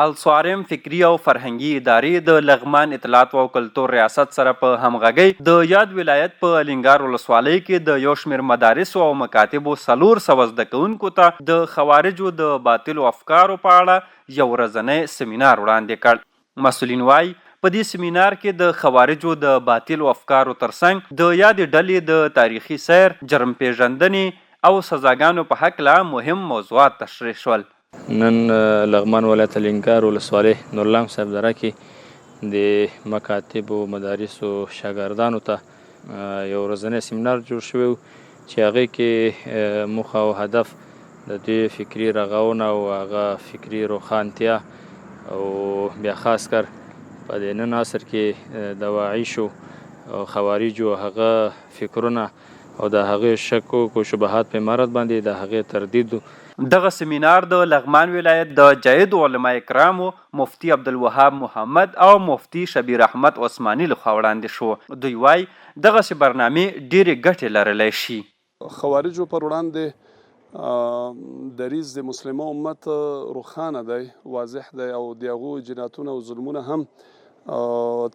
الصارم فکري او فرهنګي ادارې د لغمان اطلاعات او کلتور ریاست سره په همغږۍ د یاد ولایت په الینګار ولسوالۍ کې د یو شمېر مدارسو او مکاتبو 400 زده کوونکو ته د خوارجو د باطلو افکارو په اړه یو ورځنی سیمینار وړاندې کړ. مسؤلین وایي په دې سیمینار کې د خوارجو د باطلو افکارو ترڅنګ د یادې ډلې د تاریخي سیر، جرم پیژندنې او سزاګانو په هکله مهم موضوعات تشریح شول. نن لغمان ولایت الینګار ولسوالۍ نورالله صاحب دره کې د مکاتبو مدارسو شاګردانو ته یو ورځنی سیمینار جوړ شوی و چې هغې کې موخه او هدف د دوی فکري رغونه او هغه فکري روښانتیا او بیا خاص کر په دې نن عصر کې د واعشو او خوارجو هغه فکرونه او د هغې شکوک او شبهات په عمارت باندې د هغې تردید. دغه سیمینار د لغمان ولایت د جید علما کرامو مفتی عبدالوهاب محمد او مفتی شبیر احمد عثماني لخوا وړاندې شو. دوی وایي دغسې برنامې ډېرې ګټې لرلی شي. خوارجو پر وړاندې دریځ د مسلمان امت روښانه دی، واضح دی او د هغو جنایتونه او ظلمونه هم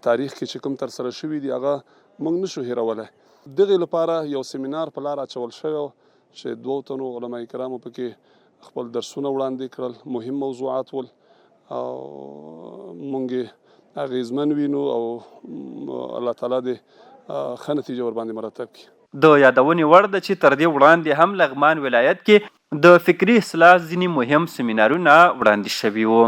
تاریخ کې چې کوم ترسره شوي دي هغه موږ نشو هیرولی. دغې لپاره یو سیمینار په لار اچول شوی چې 2 تنو علما کرامو پکې خپل درسونه وړاندې کړل. مهم موضوعات ول او مونږ یې اغیزمن وینو او الله تعالی دې ښه نتیجه ورباندې مرتب کړي. د یادونې وړ ده چې تر دې وړاندې هم لغمان ولایت کې د فکري اصلاح ځینې مهم سیمینارونه وړاندې شوي وو.